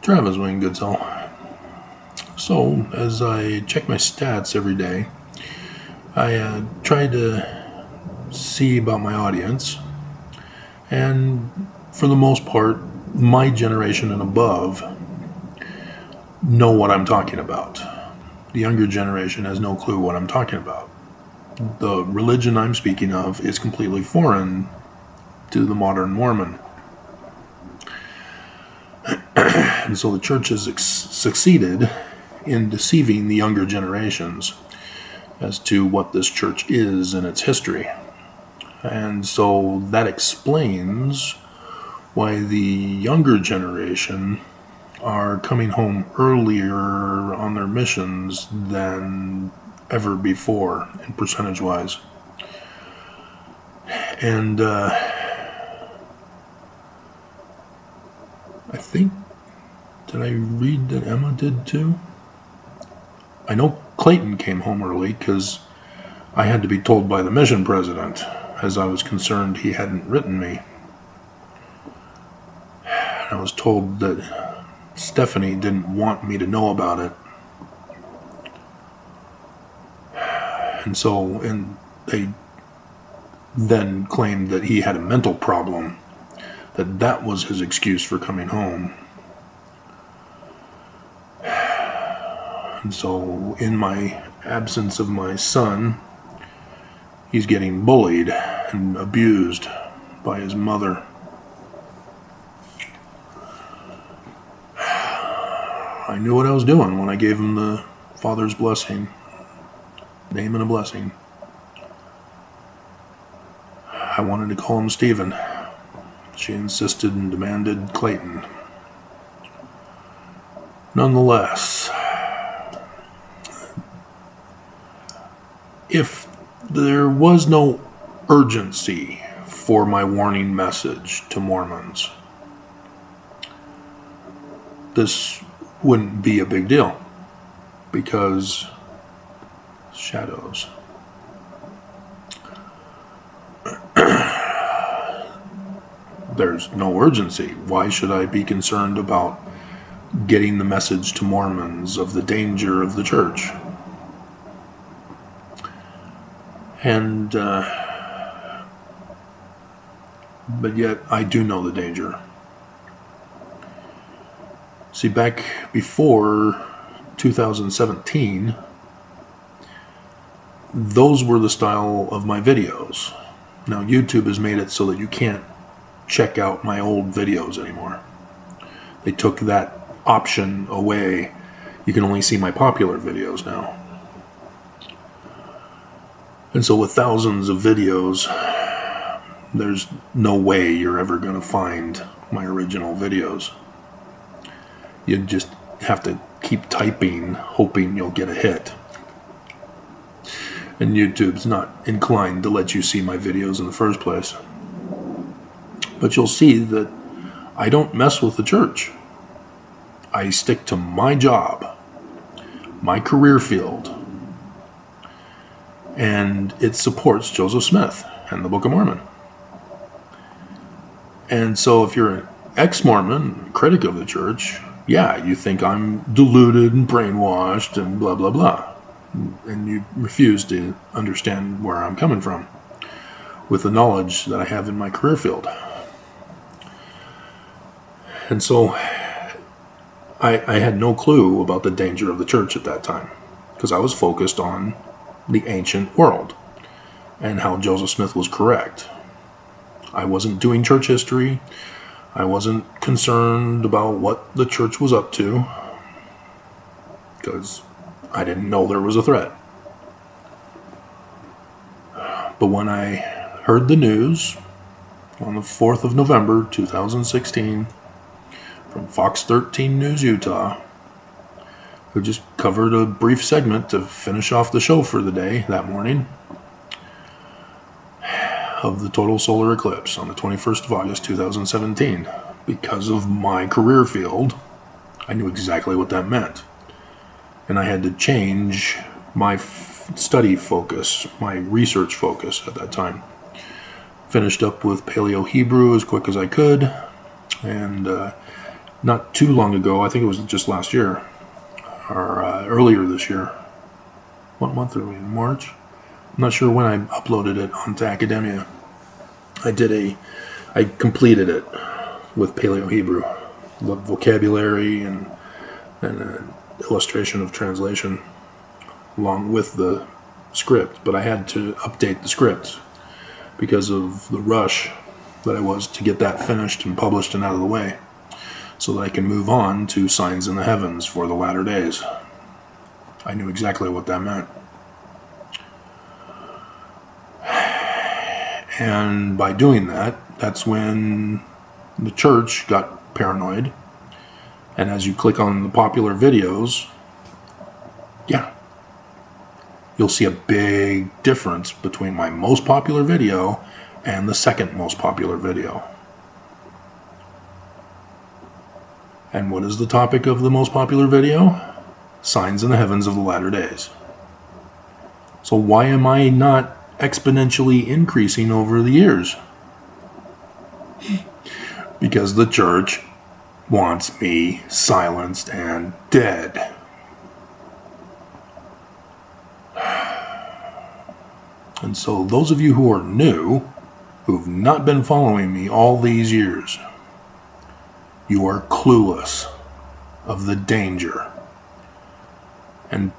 Travis Wayne Goodsell. So, as I check my stats every day, I try to see about my audience, and for the most part, my generation and above know what I'm talking about. The younger generation has no clue what I'm talking about. The religion I'm speaking of is completely foreign to the modern Mormon. And so the church has succeeded in deceiving the younger generations as to what this church is and its history. And so that explains why the younger generation are coming home earlier on their missions than ever before, in percentage-wise. And I think, did I read that Emma did too? I know Clayton came home early because I had to be told by the mission president, as I was concerned he hadn't written me. I was told that Stephanie didn't want me to know about it. And they then claimed that he had a mental problem, that was his excuse for coming home. And so, in my absence of my son, he's getting bullied and abused by his mother. I knew what I was doing when I gave him the father's blessing, name and a blessing. I wanted to call him Stephen. She insisted and demanded Clayton. Nonetheless, if there was no urgency for my warning message to Mormons, this wouldn't be a big deal, because shadows. There's no urgency. Why should I be concerned about getting the message to Mormons of the danger of the church? And but yet I do know the danger. See, back before 2017, those were the style of my videos. Now YouTube has made it so that you can't check out my old videos anymore. They took that option away. You can only see my popular videos now. And so with thousands of videos, there's no way you're ever going to find my original videos. You just have to keep typing, hoping you'll get a hit. And YouTube's not inclined to let you see my videos in the first place. But you'll see that I don't mess with the church. I stick to my job, my career field, and it supports Joseph Smith and the Book of Mormon. And so if you're an ex-Mormon, critic of the church, yeah, you think I'm deluded and brainwashed and blah, blah, blah. And you refuse to understand where I'm coming from with the knowledge that I have in my career field. And so I had no clue about the danger of the church at that time, because I was focused on the ancient world and how Joseph Smith was correct. I wasn't doing church history. I wasn't concerned about what the church was up to, because I didn't know there was a threat. But when I heard the news on the 4th of November 2016 from Fox 13 News Utah, who just covered a brief segment to finish off the show for the day that morning, of the total solar eclipse on the 21st of August 2017, because of my career field, I knew exactly what that meant. And I had to change my study focus, my research focus at that time. Finished up with Paleo Hebrew as quick as I could, and not too long ago. I think it was just last year, or earlier this year. What month are we in? March? I'm not sure when I uploaded it onto Academia. I completed it with Paleo Hebrew, the vocabulary and an illustration of translation along with the script. But I had to update the script because of the rush that I was to get that finished and published and out of the way, so that I can move on to Signs in the Heavens for the latter days. I knew exactly what that meant. And by doing that, that's when the church got paranoid. And as you click on the popular videos, you'll see a big difference between my most popular video and the second most popular video. And what is the topic of the most popular video? Signs in the Heavens of the Latter Days. So why am I not exponentially increasing over the years? Because the church wants me silenced and dead. And so those of you who are new, who've not been following me all these years, you are clueless of the danger. And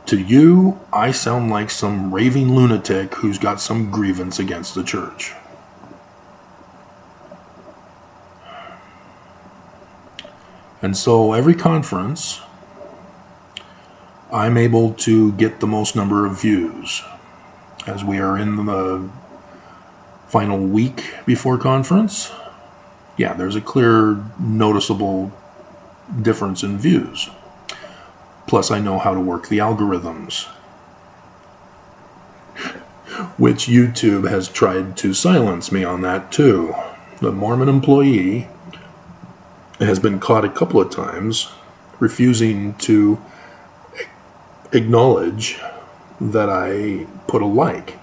to you, I sound like some raving lunatic who's got some grievance against the church. And so every conference, I'm able to get the most number of views. As we are in the final week before conference, there's a clear, noticeable difference in views. Plus, I know how to work the algorithms, which YouTube has tried to silence me on that too. The Mormon employee has been caught a couple of times refusing to acknowledge that I put a like,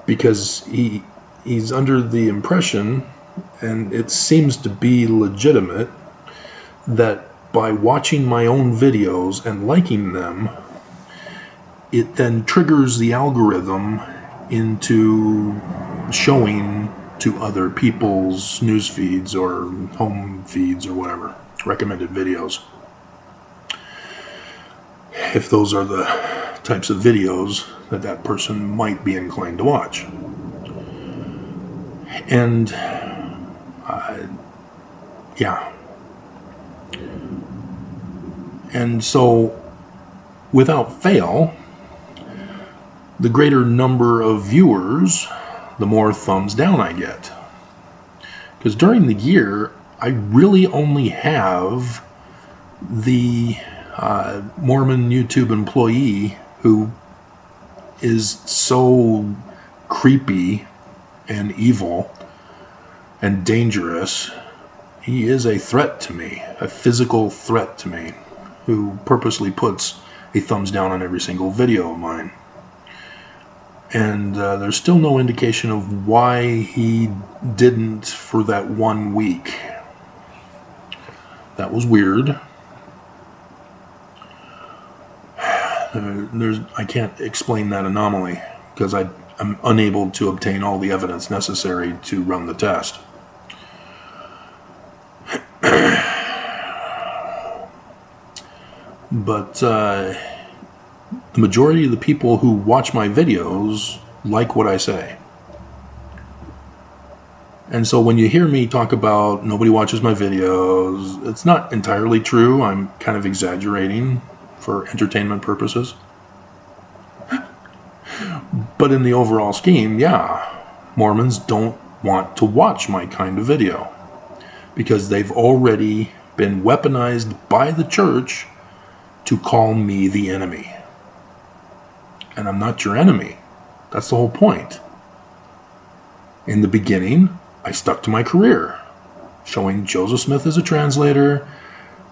because he's under the impression, and it seems to be legitimate, that by watching my own videos and liking them, it then triggers the algorithm into showing to other people's news feeds or home feeds or whatever, recommended videos. If those are the types of videos that person might be inclined to watch. And And so, without fail, the greater number of viewers, the more thumbs down I get. Because during the year, I really only have the Mormon YouTube employee who is so creepy and evil and dangerous. He is a threat to me, a physical threat to me, who purposely puts a thumbs down on every single video of mine. And there's still no indication of why he didn't for that 1 week. That was weird. I can't explain that anomaly because I'm unable to obtain all the evidence necessary to run the test. But the majority of the people who watch my videos like what I say. And so when you hear me talk about nobody watches my videos, it's not entirely true. I'm kind of exaggerating for entertainment purposes. But in the overall scheme, Mormons don't want to watch my kind of video because they've already been weaponized by the church to call me the enemy. And I'm not your enemy. That's the whole point. In the beginning, I stuck to my career, showing Joseph Smith as a translator,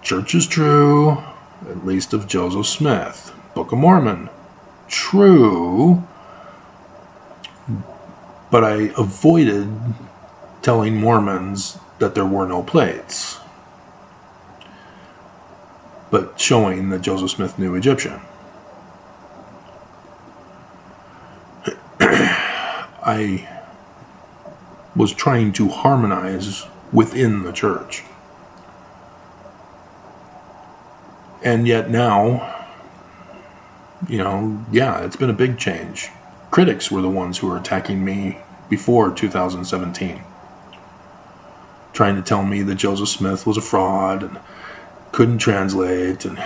church is true, at least of Joseph Smith. Book of Mormon, true. But I avoided telling Mormons that there were no plates. but showing that Joseph Smith knew Egyptian. I was trying to harmonize within the church. And yet now, it's been a big change. Critics were the ones who were attacking me before 2017, trying to tell me that Joseph Smith was a fraud and couldn't translate and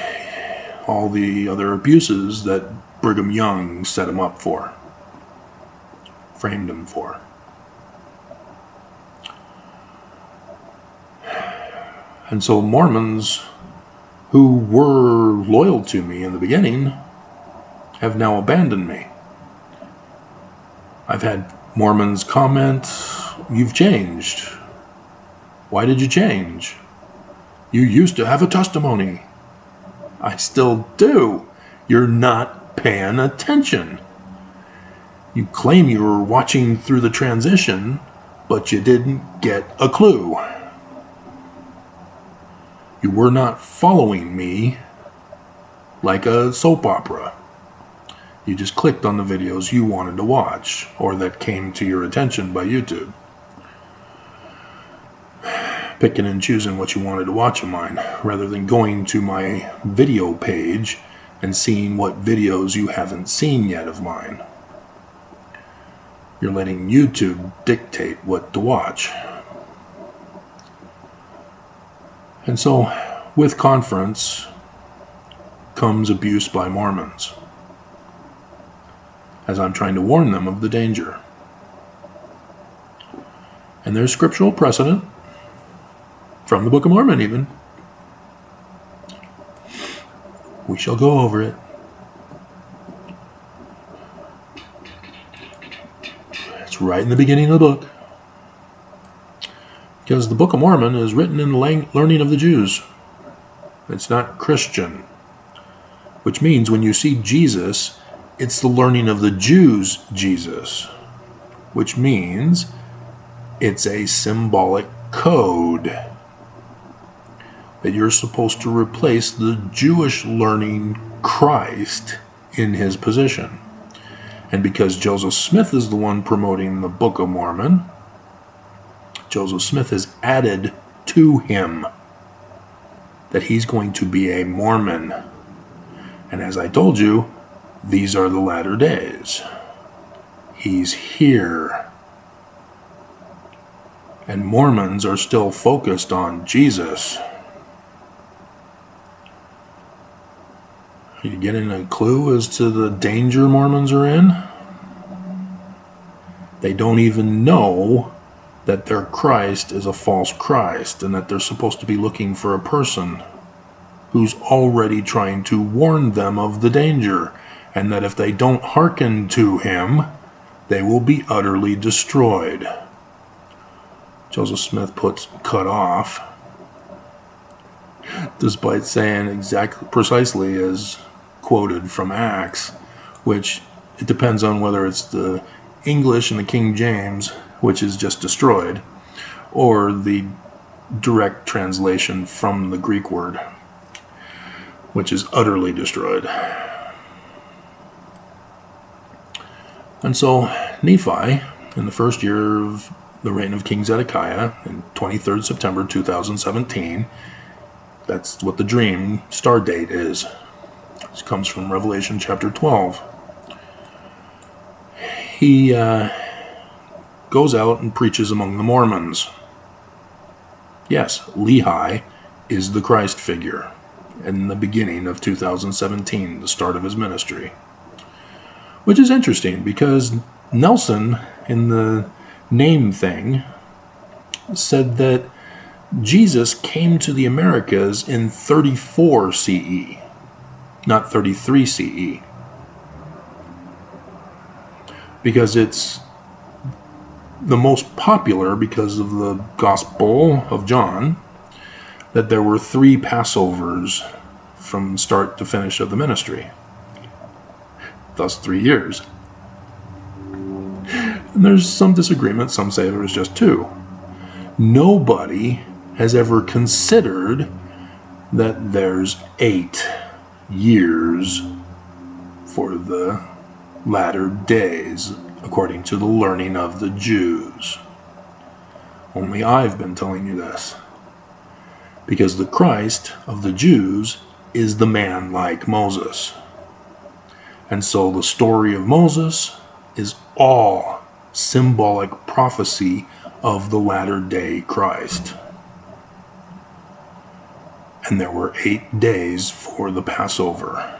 all the other abuses that Brigham Young set him up for, framed him for. And so Mormons who were loyal to me in the beginning have now abandoned me. I've had Mormons comment, "You've changed. Why did you change? You used to have a testimony." I still do. You're not paying attention. You claim you were watching through the transition, but you didn't get a clue. You were not following me like a soap opera. You just clicked on the videos you wanted to watch, or that came to your attention by YouTube. Picking and choosing what you wanted to watch of mine, rather than going to my video page and seeing what videos you haven't seen yet of mine. You're letting YouTube dictate what to watch. And so, with conference comes abuse by Mormons, as I'm trying to warn them of the danger. And there's scriptural precedent, from the Book of Mormon even. We shall go over it. It's right in the beginning of the book. Because the Book of Mormon is written in the learning of the Jews. It's not Christian. Which means when you see Jesus, it's the learning of the Jews' Jesus. Which means it's a symbolic code that you're supposed to replace the Jewish learning Christ in his position. And because Joseph Smith is the one promoting the Book of Mormon, Joseph Smith has added to him that he's going to be a Mormon. And as I told you, these are the latter days. He's here. And Mormons are still focused on Jesus. Are you getting a clue as to the danger Mormons are in? They don't even know that their Christ is a false Christ, and that they're supposed to be looking for a person who's already trying to warn them of the danger, and that if they don't hearken to him, they will be utterly destroyed. Joseph Smith puts "cut off," despite saying precisely as quoted from Acts, which it depends on whether it's the English and the King James, which is just destroyed, or the direct translation from the Greek word, which is utterly destroyed. And so Nephi, in the first year of the reign of King Zedekiah, in 23rd September 2017, that's what the dream star date is. This comes from Revelation chapter 12. He goes out and preaches among the Mormons. Yes, Lehi is the Christ figure in the beginning of 2017, the start of his ministry. Which is interesting because Nelson, in the name thing, said that Jesus came to the Americas in 34 CE, not 33 CE. Because it's the most popular, because of the Gospel of John, that there were 3 Passovers from start to finish of the ministry. Thus 3 years. And there's some disagreement. Some say there was just 2. Nobody has ever considered that there's 8 years for the latter days, according to the learning of the Jews. Only I've been telling you this, because the Christ of the Jews is the man like Moses. And so the story of Moses is all symbolic prophecy of the latter day Christ. And there were 8 days for the Passover,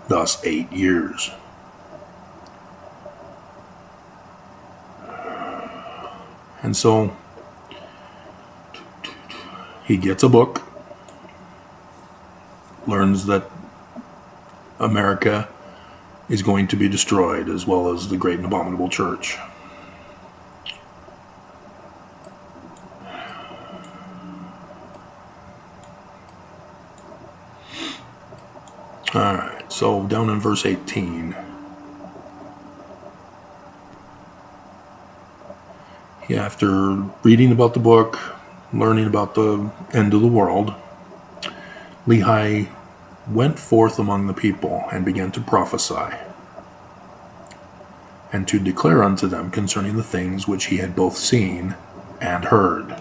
thus 8 years. And so he gets a book, learns that America is going to be destroyed, as well as the great and abominable church. Alright, so down in verse 18, after reading about the book, learning about the end of the world, Lehi went forth among the people and began to prophesy, and to declare unto them concerning the things which he had both seen and heard.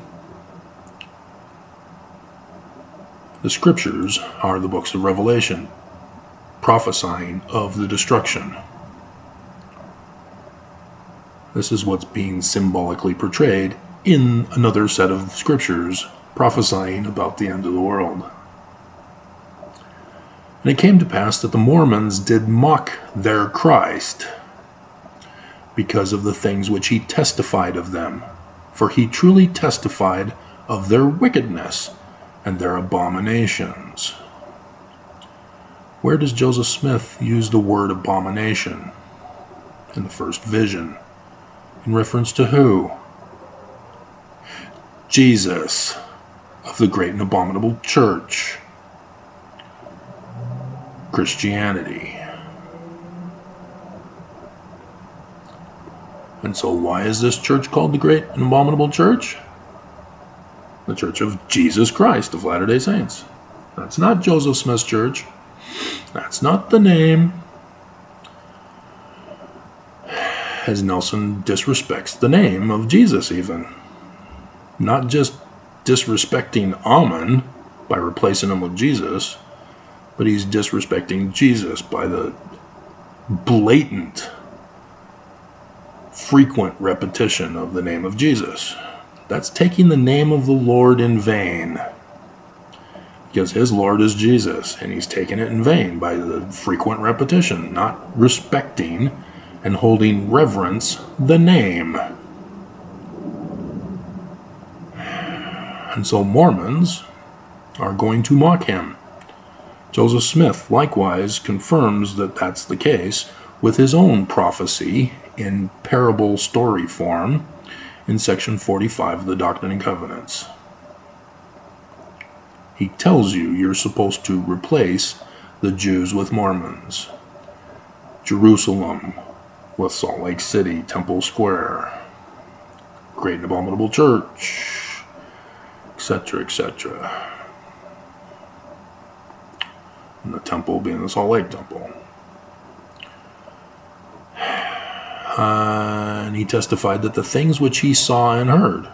The scriptures are the books of Revelation, prophesying of the destruction. This is what's being symbolically portrayed in another set of scriptures prophesying about the end of the world. And it came to pass that the Mormons did mock their Christ because of the things which he testified of them, for he truly testified of their wickedness and their abominations. Where does Joseph Smith use the word abomination in the first vision? In reference to who? Jesus of the great and abominable church, Christianity. And so why is this church called the great and abominable church? The Church of Jesus Christ of Latter-day Saints. That's not Joseph Smith's church. That's not the name. As Nelson disrespects the name of Jesus even. Not just disrespecting Amen by replacing him with Jesus, but he's disrespecting Jesus by the blatant, frequent repetition of the name of Jesus. That's taking the name of the Lord in vain, because his Lord is Jesus, and he's taking it in vain by the frequent repetition, not respecting and holding reverence the name. And so Mormons are going to mock him. Joseph Smith likewise confirms that that's the case with his own prophecy in parable story form in section 45 of the Doctrine and Covenants. He tells you you're supposed to replace the Jews with Mormons, Jerusalem with Salt Lake City, Temple Square, Great and Abominable Church, etc., etc. And the temple being the Salt Lake Temple. And he testified that the things which he saw and heard,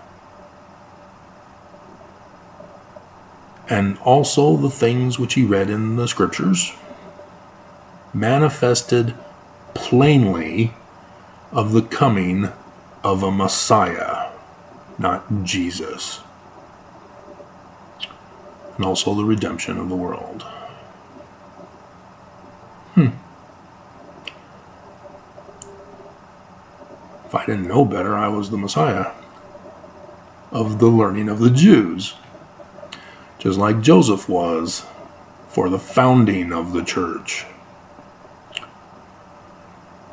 and also the things which he read in the scriptures, manifested plainly of the coming of a Messiah, not Jesus, and also the redemption of the world. If I didn't know better, I was the Messiah of the learning of the Jews, just like Joseph was for the founding of the church.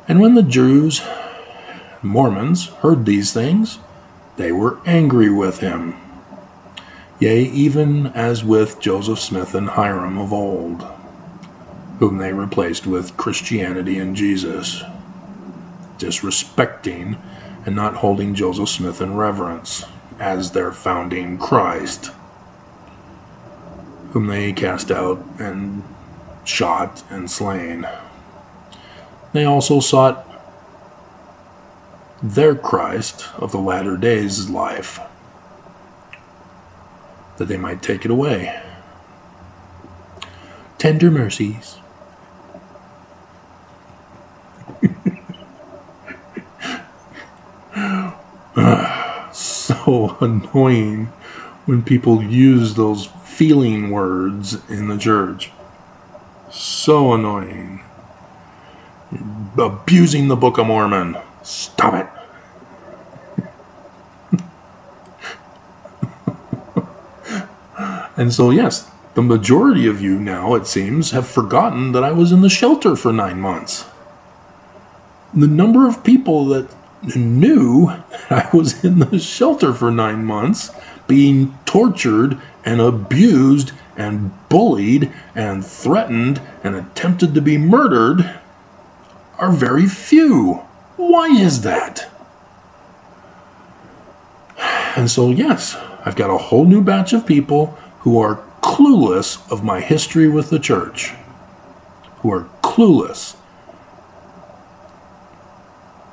And when the Jews, Mormons, heard these things, they were angry with him, yea, even as with Joseph Smith and Hiram of old, whom they replaced with Christianity and Jesus, disrespecting and not holding Joseph Smith in reverence as their founding Christ. whom they cast out and shot and slain. They also sought their Christ of the latter days' life, that they might take it away. Tender mercies. So annoying when people use those feeling words in the church. So annoying. Abusing the Book of Mormon. Stop it. And so, yes, the majority of you now, it seems, have forgotten that I was in the shelter for 9 months. The number of people that knew I was in the shelter for 9 months, being tortured and abused and bullied and threatened and attempted to be murdered, are very few. Why is that? And so, yes, I've got a whole new batch of people who are clueless of my history with the church. Who are clueless.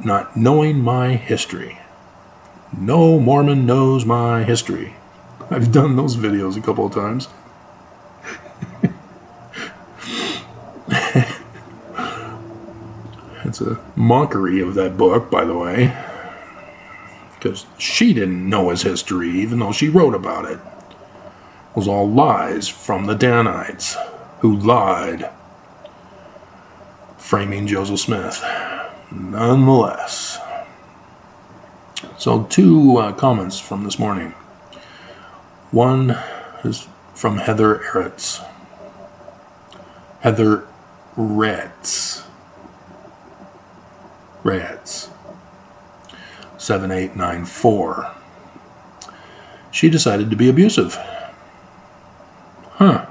Not knowing my history. No Mormon knows my history. I've done those videos a couple of times. It's a mockery of that book, by the way, because she didn't know his history, even though she wrote about it. It was all lies from the Danites, who lied, framing Joseph Smith. Nonetheless. So 2 comments from this morning. One is from Heather Eretz. Heather Retz. 7894. She decided to be abusive. Huh.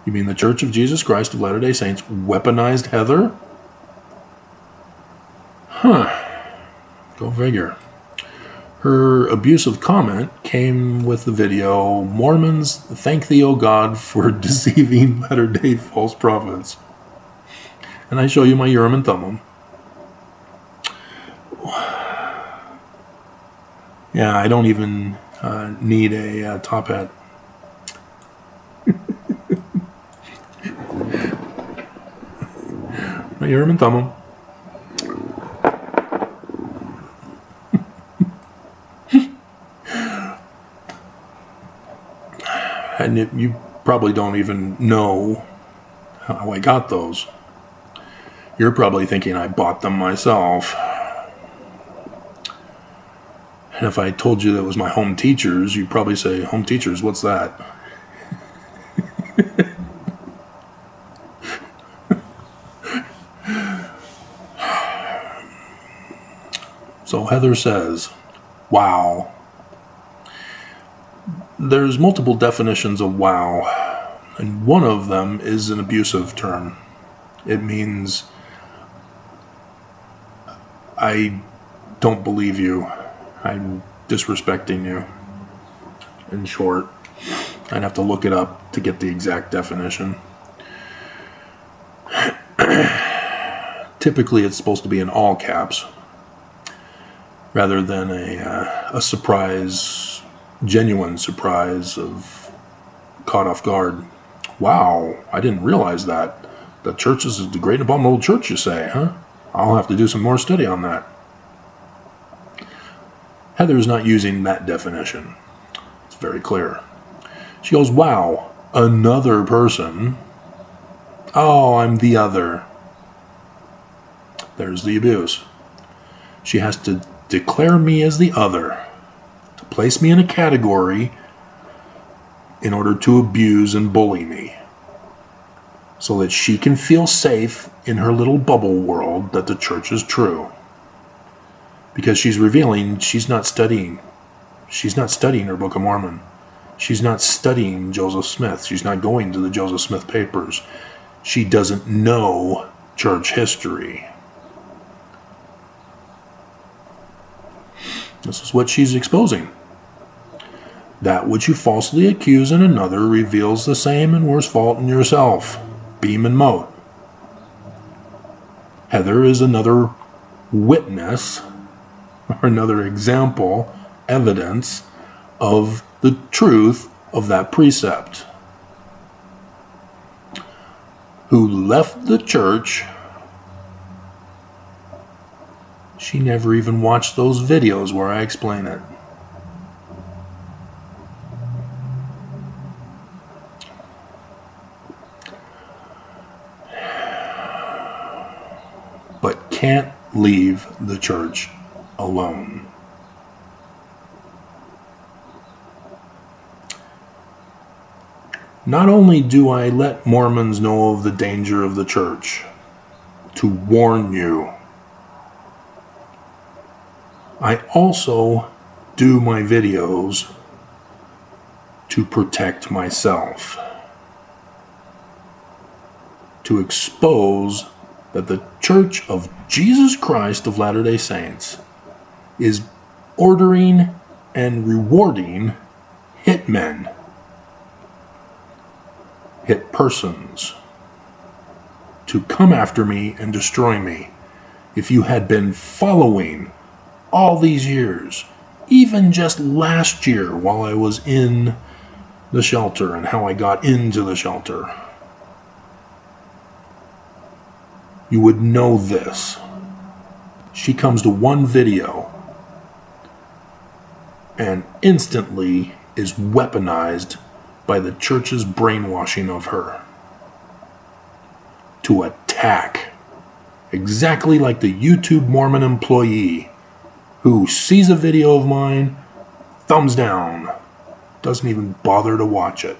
You mean the Church of Jesus Christ of Latter-day Saints weaponized Heather? Huh. Go figure. Her abusive comment came with the video, Mormons, thank thee, O God, for deceiving Latter-day false prophets. And I show you my Urim and Thummim. Yeah, I don't even need a top hat. My Urim and Thummim. And you probably don't even know how I got those. You're probably thinking I bought them myself. And if I told you that it was my home teachers, you'd probably say, home teachers, what's that? So Heather says, wow. There's multiple definitions of wow, and one of them is an abusive term. It means I don't believe you. I'm disrespecting you. In short, I'd have to look it up to get the exact definition. Typically, it's supposed to be in all caps, rather than a surprise, genuine surprise of caught off guard. Wow, I didn't realize that. The church is the great abominable church, you say, huh? I'll have to do some more study on that. Heather's not using that definition. It's very clear. She goes, wow, another person. Oh, I'm the other. There's the abuse. She has to declare me as the other, to place me in a category in order to abuse and bully me, so that she can feel safe in her little bubble world that the church is true. Because she's revealing she's not studying. She's not studying her Book of Mormon. She's not studying Joseph Smith. She's not going to the Joseph Smith papers. She doesn't know church history. This is what she's exposing. That which you falsely accuse in another reveals the same and worse fault in yourself. Beam and mote. Heather is another witness, or another example, evidence of the truth of that precept. Who left the church. She never even watched those videos where I explain it. But can't leave the church alone. Not only do I let Mormons know of the danger of the church, to warn you, I also do my videos to protect myself, to expose that the Church of Jesus Christ of Latter-day Saints is ordering and rewarding hitmen, hit persons, to come after me and destroy me. If you had been following all these years, even just last year while I was in the shelter and how I got into the shelter, you would know this. She comes to one video and instantly is weaponized by the church's brainwashing of her to attack, exactly like the YouTube Mormon employee who sees a video of mine, thumbs down, doesn't even bother to watch it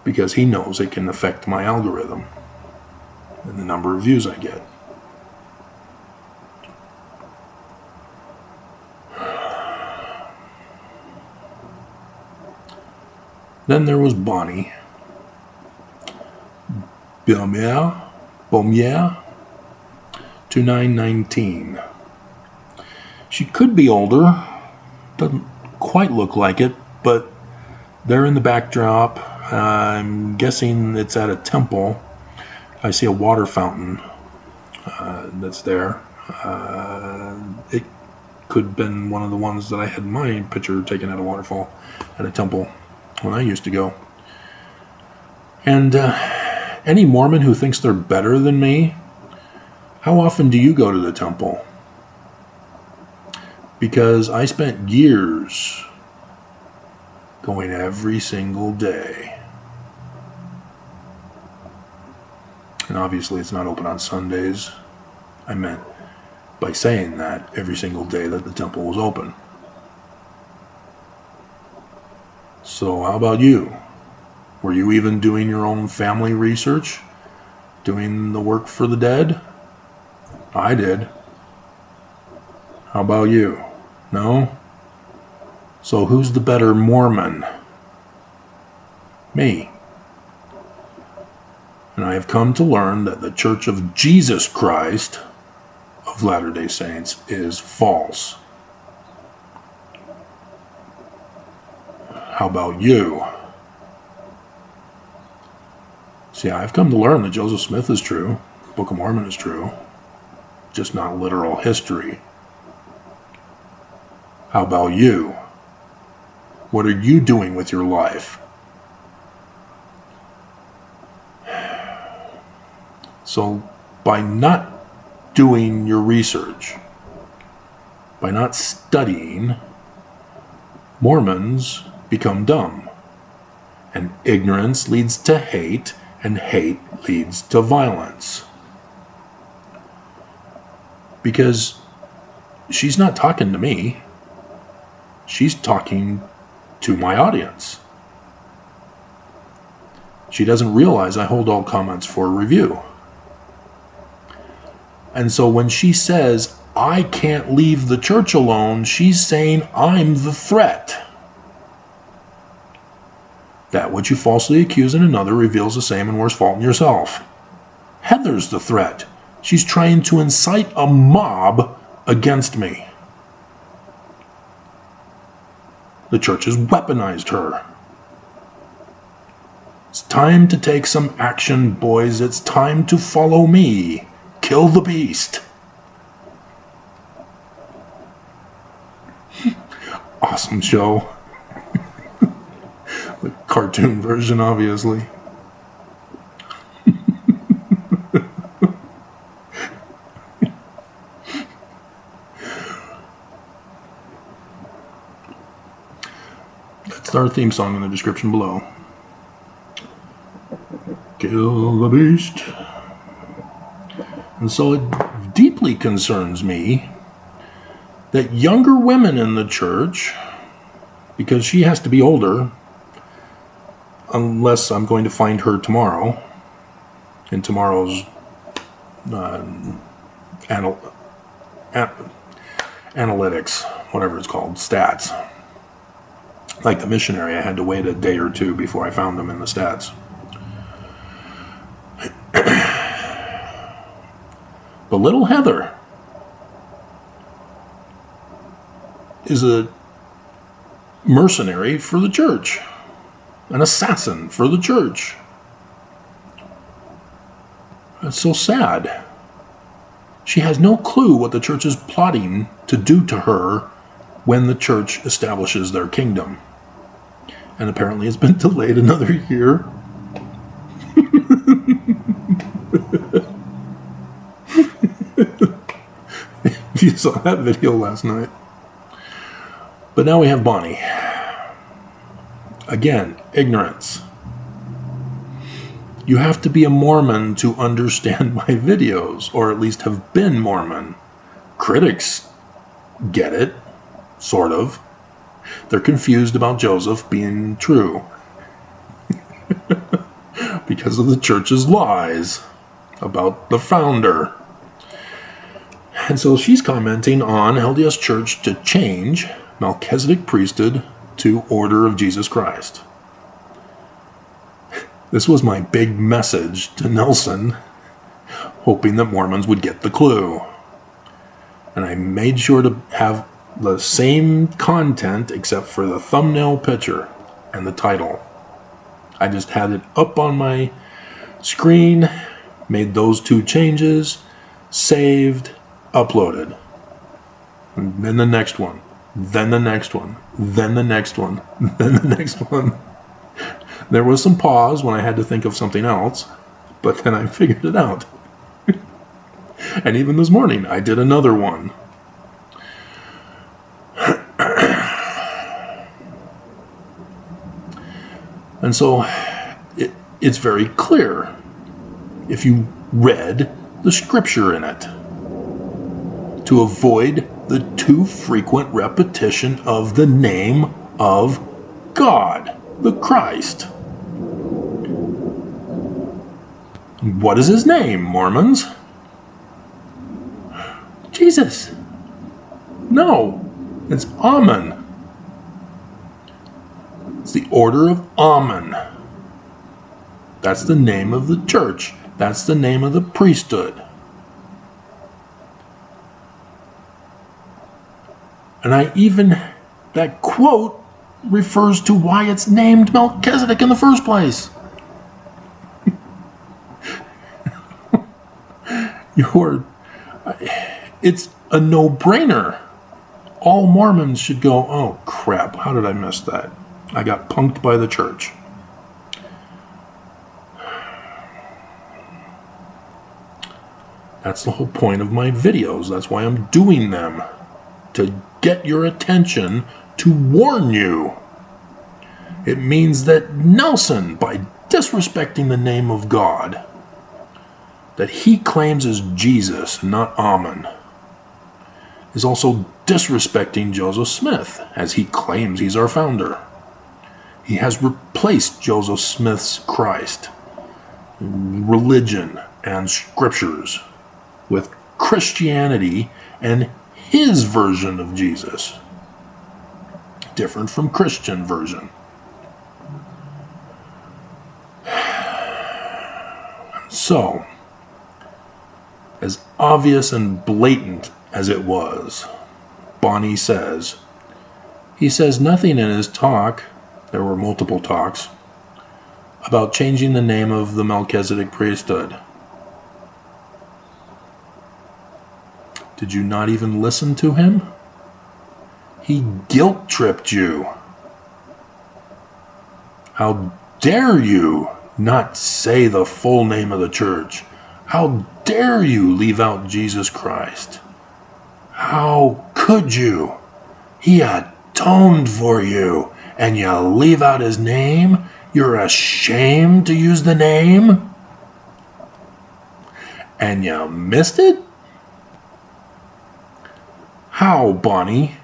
because he knows it can affect my algorithm and the number of views I get. Then there was Bonnie. Beaumier, 2919. She could be older. Doesn't quite look like it, but there in the backdrop, I'm guessing it's at a temple. I see a water fountain that's there. It could have been one of the ones that I had my picture taken at a waterfall at a temple when I used to go. And any Mormon who thinks they're better than me, how often do you go to the temple? Because I spent years going every single day. And obviously it's not open on Sundays. I meant by saying that every single day that the temple was open. So how about you? Were you even doing your own family research? Doing the work for the dead? I did. How about you? No? So who's the better Mormon? Me. And I have come to learn that the Church of Jesus Christ of Latter-day Saints is false. How about you? See, I've come to learn that Joseph Smith is true, the Book of Mormon is true, just not literal history. How about you? What are you doing with your life? So, by not doing your research, by not studying, Mormons become dumb. And ignorance leads to hate, and hate leads to violence. Because she's not talking to me. She's talking to my audience. She doesn't realize I hold all comments for review. And so when she says, I can't leave the church alone, she's saying I'm the threat. That which you falsely accuse in another reveals the same and worse fault in yourself. Heather's the threat. She's trying to incite a mob against me. The church has weaponized her. It's time to take some action, boys. It's time to follow me. Kill the beast. Awesome show. The cartoon version, obviously. That's our theme song in the description below. Kill the beast. And so it deeply concerns me that younger women in the church, because she has to be older, unless I'm going to find her tomorrow, in tomorrow's analytics, whatever it's called, stats. Like the missionary, I had to wait a day or two before I found them in the stats. But little Heather is a mercenary for the church, an assassin for the church. That's so sad. She has no clue what the church is plotting to do to her when the church establishes their kingdom. And apparently it's been delayed another year. You saw that video last night. But now we have Bonnie. Again, ignorance. You have to be a Mormon to understand my videos, or at least have been Mormon. Critics get it, sort of. They're confused about Joseph being true because of the church's lies about the founder. And so she's commenting on LDS Church to change Melchizedek priesthood to Order of Jesus Christ. This was my big message to Nelson, hoping that Mormons would get the clue. And I made sure to have the same content except for the thumbnail picture and the title. I just had it up on my screen, made those two changes, saved, uploaded. And then the next one, then the next one, then the next one, then the next one. There was some pause when I had to think of something else, but then I figured it out. And even this morning, I did another one. And so it's very clear if you read the scripture in it, to avoid the too frequent repetition of the name of God, the Christ. What is his name, Mormons? Jesus. No, it's Amen. It's the Order of Amen. That's the name of the church. That's the name of the priesthood. And that quote refers to why it's named Melchizedek in the first place. It's a no-brainer. All Mormons should go, oh crap, how did I miss that? I got punked by the church. That's the whole point of my videos. That's why I'm doing them. To get your attention, to warn you. It means that Nelson, by disrespecting the name of God, that he claims is Jesus, not Amen, is also disrespecting Joseph Smith, as he claims he's our founder. He has replaced Joseph Smith's Christ, religion, and scriptures with Christianity and his version of Jesus, different from Christian version. So, as obvious and blatant as it was, Bonnie says, He says nothing in his talk, there were multiple talks, about changing the name of the Melchizedek priesthood. Did you not even listen to him? He guilt-tripped you. How dare you not say the full name of the church? How dare you leave out Jesus Christ? How could you? He atoned for you, and you leave out his name? You're ashamed to use the name? And you missed it? How, Bonnie?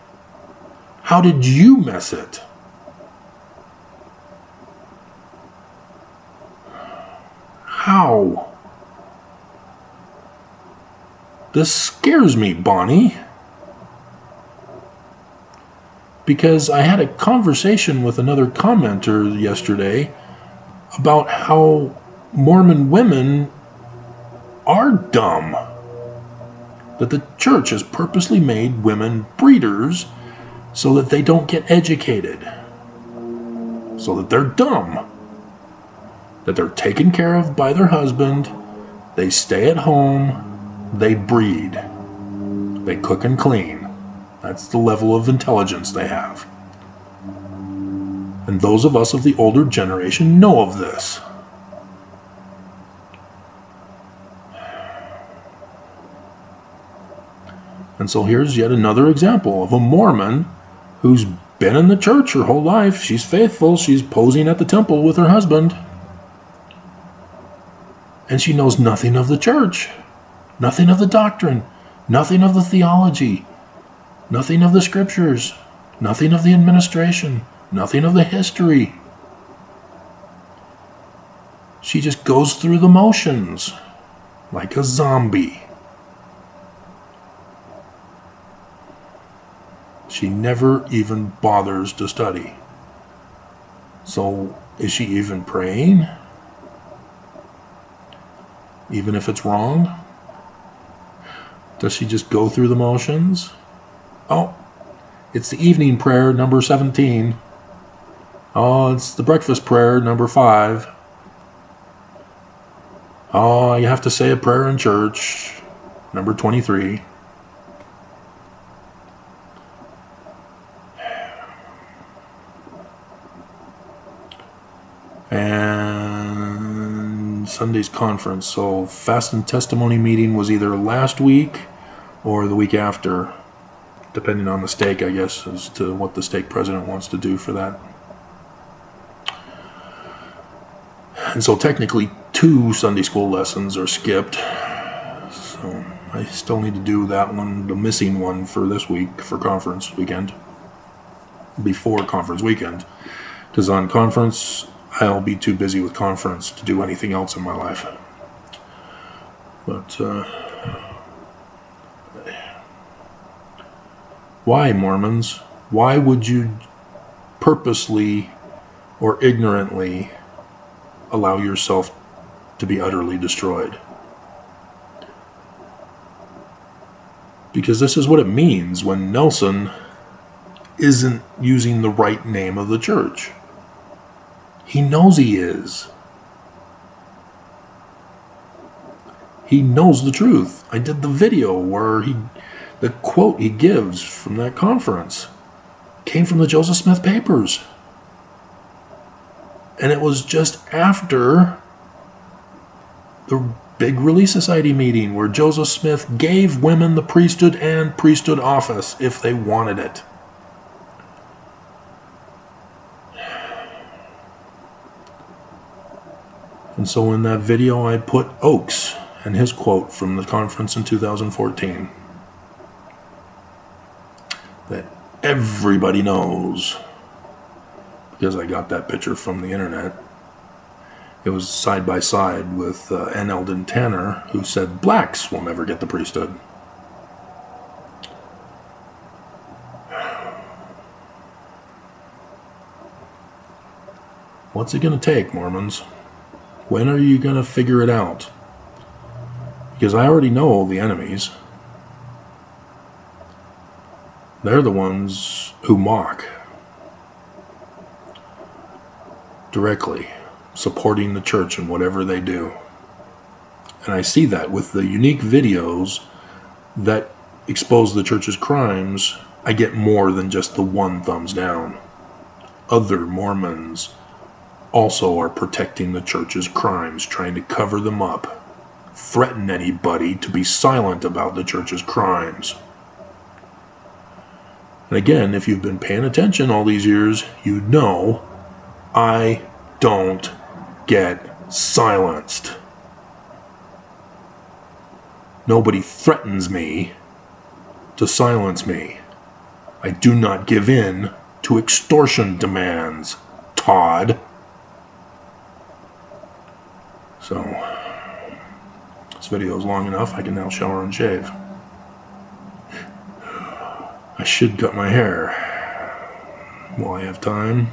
How did you miss it? How? This scares me, Bonnie. Because I had a conversation with another commenter yesterday about how Mormon women are dumb. That the church has purposely made women breeders so that they don't get educated. So that they're dumb. That they're taken care of by their husband. They stay at home. They breed. They cook and clean. That's the level of intelligence they have. And those of us of the older generation know of this. And so here's yet another example of a Mormon who's been in the church her whole life. She's faithful. She's posing at the temple with her husband. And she knows nothing of the church. Nothing of the doctrine. Nothing of the theology. Nothing of the scriptures. Nothing of the administration. Nothing of the history. She just goes through the motions like a zombie. She never even bothers to study. So, is she even praying? Even if it's wrong? Does she just go through the motions? Oh, it's the evening prayer, number 17. Oh, it's the breakfast prayer, number 5. Oh, you have to say a prayer in church, number 23. And Sunday's conference. So fast and testimony meeting was either last week or the week after, depending on the stake, I guess, as to what the stake president wants to do for that. And so technically 2 Sunday school lessons are skipped. So I still need to do that one, the missing one, for this week, for conference weekend. Before conference weekend. Because on conference, I'll be too busy with conference to do anything else in my life. But, why, Mormons? Why would you purposely or ignorantly allow yourself to be utterly destroyed? Because this is what it means when Nelson isn't using the right name of the church. He knows he is. He knows the truth. I did the video where the quote he gives from that conference came from the Joseph Smith papers. And it was just after the big Relief Society meeting where Joseph Smith gave women the priesthood and priesthood office if they wanted it. And so in that video I put Oakes and his quote from the conference in 2014 that everybody knows, because I got that picture from the internet. It was side by side with N. Eldon Tanner, who said blacks will never get the priesthood. What's it going to take, Mormons? When are you going to figure it out? Because I already know the enemies. They're the ones who mock directly supporting the church in whatever they do. And I see that with the unique videos that expose the church's crimes, I get more than just the one thumbs down. Other Mormons also are protecting the church's crimes, trying to cover them up, threaten anybody to be silent about the church's crimes. And again, if you've been paying attention all these years, you know I don't get silenced. Nobody threatens me to silence me. I do not give in to extortion demands, Todd. So, this video is long enough. I can now shower and shave. I should cut my hair while I have time.